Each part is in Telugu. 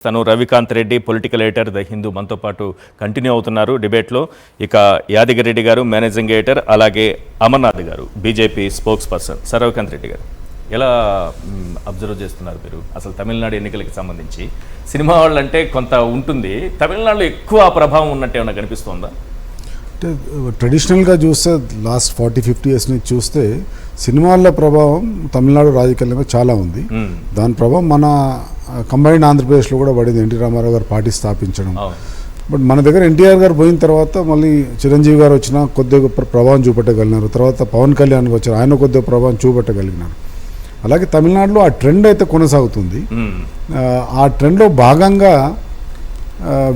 తను Ravikanth Reddy political editor the Hindu మనతో పాటు కంటిన్యూ అవుతున్నారు డిబేట్లో. ఇక యాదగిరి రెడ్డి గారు మేనేజింగ్ ఎడిటర్, అలాగే అమర్నాథ్ గారు BJP spokesperson. Sir Ravikanth Reddy గారు, ఎలా అబ్జర్వ్ చేస్తున్నారు మీరు అసలు తమిళనాడు ఎన్నికలకి సంబంధించి? సినిమా వాళ్ళు అంటే కొంత ఉంటుంది, తమిళనాడులో ఎక్కువ ప్రభావం ఉన్నట్టు ఏమైనా కనిపిస్తుందా? అంటే ట్రెడిషనల్గా చూస్తే లాస్ట్ 40-50 ఇయర్స్ నుంచి చూస్తే సినిమాల ప్రభావం తమిళనాడు రాజకీయాల్లో చాలా ఉంది. దాని ప్రభావం మన కంబైన్డ్ ఆంధ్రప్రదేశ్లో కూడా పడింది. ఎన్టీ రామారావు గారు పార్టీ స్థాపించడం. బట్ మన దగ్గర ఎన్టీఆర్ గారు పోయిన తర్వాత మళ్ళీ చిరంజీవి గారు వచ్చినా కొద్దిగా ప్రభావం చూపెట్టగలిగినారు. తర్వాత పవన్ కళ్యాణ్ వచ్చారు, ఆయన కొద్దిగా ప్రభావం చూపెట్టగలిగినారు. అలాగే తమిళనాడులో ఆ ట్రెండ్ అయితే కొనసాగుతుంది. ఆ ట్రెండ్లో భాగంగా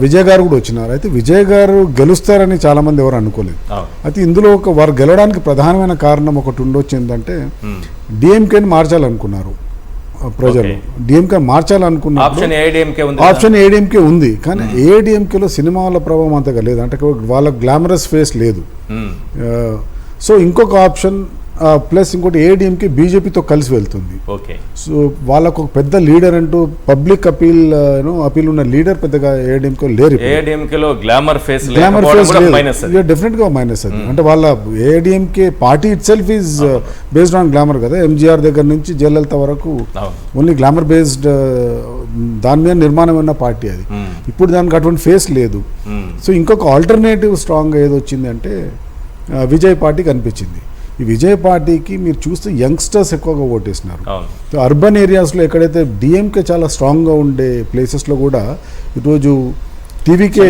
విజయ్ గారు కూడా వచ్చినారు. అయితే విజయ్ గారు గెలుస్తారని చాలామంది ఎవరు అనుకోలేదు. అయితే ఇందులో వారు గెలవడానికి ప్రధానమైన కారణం ఒకటి ఉండొచ్చు, ఏంటంటే డిఎంకేని మార్చాలనుకున్నారు ప్రజలు. డిఎంకే మార్చాలనుకున్నారు, ఆప్షన్ ఏడిఎంకే ఉంది. కానీ ఏడిఎంకేలో సినిమా వాళ్ళ ప్రభావం అంతగా లేదు, అంటే వాళ్ళ గ్లామరస్ ఫేస్ లేదు. సో ఇంకొక ఆప్షన్ ప్లస్ ఇంకోటి ఏడిఎంకే బీజేపీతో కలిసి వెళ్తుంది. సో వాళ్ళకు ఒక పెద్ద లీడర్ అంటూ పబ్లిక్ అపీల్ ఉన్న లీడర్ పెద్దగా ఏడిఎంకే లేరు. డెఫినెట్ గా మైనస్ అది. అంటే వాళ్ళ ADMK party it self is based on glamour కదా. ఎంజీఆర్ దగ్గర నుంచి జయలలిత వరకు ఓన్లీ గ్లామర్ బేస్డ్ దాని మీద నిర్మాణం ఉన్న పార్టీ అది. ఇప్పుడు దానికి అటువంటి ఫేస్ లేదు. సో ఇంకొక ఆల్టర్నేటివ్ స్ట్రాంగ్ ఏది వచ్చింది అంటే విజయ్ పార్టీ కనిపించింది. ఈ విజయ్ పార్టీకి మీరు చూస్తే యంగ్స్టర్స్ ఎక్కువగా ఓటేసినారు. అర్బన్ ఏరియాస్లో ఎక్కడైతే డిఎంకే చాలా స్ట్రాంగ్గా ఉండే ప్లేసెస్లో కూడా ఈరోజు టీవీకే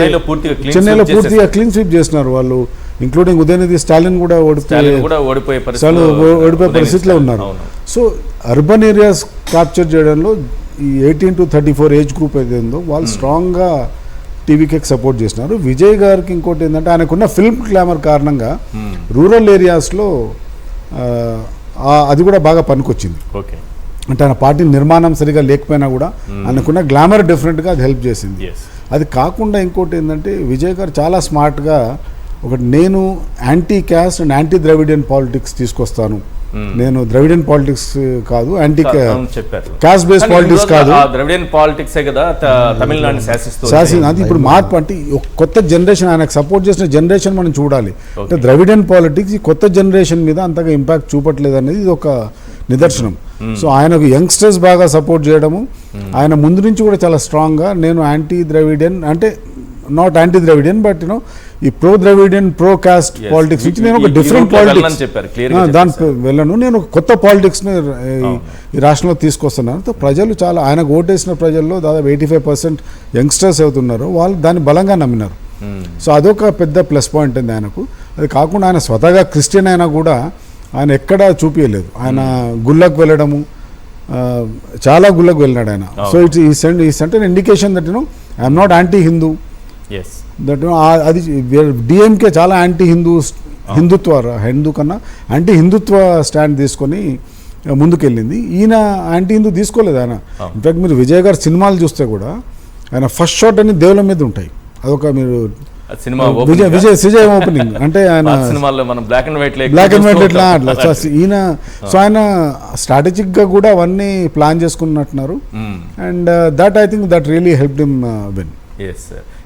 చెన్నైలో పూర్తిగా క్లీన్ స్వీప్ చేసినారు వాళ్ళు, ఇంక్లూడింగ్ ఉదయనిధి స్టాలిన్ కూడా ఓడిపోయే పరిస్థితిలో ఉన్నారు. సో అర్బన్ ఏరియాస్ క్యాప్చర్ చేయడంలో ఈ 18 to 34 ఏజ్ గ్రూప్ ఏదైతే ఉందో వాళ్ళు స్ట్రాంగ్గా టీవీకేకి సపోర్ట్ చేసినారు. విజయ్ గారికి ఇంకోటి ఏంటంటే ఆయనకున్న ఫిల్మ్ గ్లామర్ కారణంగా రూరల్ ఏరియాస్లో అది కూడా బాగా పనికొచ్చింది. అంటే ఆయన పార్టీ నిర్మాణం సరిగా లేకపోయినా కూడా ఆయనకున్న గ్లామర్ డిఫరెంట్గా అది హెల్ప్ చేసింది. అది కాకుండా ఇంకోటి ఏంటంటే విజయ్ గారు చాలా స్మార్ట్గా ఒకటి, నేను anti caste and anti Dravidian politics తీసుకొస్తాను, నేను ద్రవిడియన్ పాలిటిక్స్ కాదు, యాంటీ క్యాస్ట్ బేస్డ్ పాలిటిక్స్ కాదు, ద్రవిడియన్ పాలిటిక్స్ కదా తమిళనాడు శాసన. అది ఇప్పుడు మార్పు అంటే కొత్త జనరేషన్, ఆయనకు సపోర్ట్ చేసిన జనరేషన్ మనం చూడాలి. అంటే ద్రవిడియన్ పాలిటిక్స్ ఈ కొత్త జనరేషన్ మీద అంతగా ఇంపాక్ట్ చూపట్లేదు అనేది ఇది ఒక నిదర్శనం. సో ఆయనకు యంగ్స్టర్స్ బాగా సపోర్ట్ చేయడము, ఆయన ముందు నుంచి కూడా చాలా స్ట్రాంగ్గా నేను యాంటీ ద్రవిడియన్ అంటే not anti Dravidian but you know ఈ pro Dravidian pro caste politics నుంచి నేను ఒక డిఫరెంట్ పాలిటిక్స్ దానికి వెళ్ళను, నేను ఒక కొత్త పాలిటిక్స్ని ఈ రాష్ట్రంలో తీసుకొస్తున్నాను. ప్రజలు చాలా ఆయనకు ఓటేసిన ప్రజల్లో దాదాపు 85% యంగ్స్టర్స్ అవుతున్నారు, వాళ్ళు దాన్ని బలంగా నమ్మినారు. సో అదొక పెద్ద ప్లస్ పాయింట్ ఉంది ఆయనకు. అది కాకుండా ఆయన స్వతహాగా క్రిస్టియన్ అయినా కూడా ఆయన ఎక్కడా చూపించలేదు. ఆయన గుళ్ళకు వెళ్ళడము, చాలా గుళ్ళకు వెళ్ళినాడు ఆయన. So it's decent an indication that you know I'm not anti Hindu. That అది డిఎంకే చాలా యాంటీ హిందూ కన్నా యాంటీ హిందుత్వ స్టాండ్ తీసుకొని ముందుకెళ్ళింది. ఈయన యాంటీ హిందూ తీసుకోలేదు ఆయన. ఇన్ఫాక్ట్ మీరు విజయ్ గారు సినిమాలు చూస్తే కూడా ఆయన ఫస్ట్ షాట్ అని దేవుల మీద ఉంటాయి. అదొక మీరు విజయ్ ఓపెనింగ్ అంటే ఆయన బ్లాక్ అండ్ వైట్ అట్లా. ఈయన సో ఆయన స్ట్రాటజిక్ గా కూడా అవన్నీ ప్లాన్ చేసుకున్నట్టున్నారు. And that I think that really helped him win.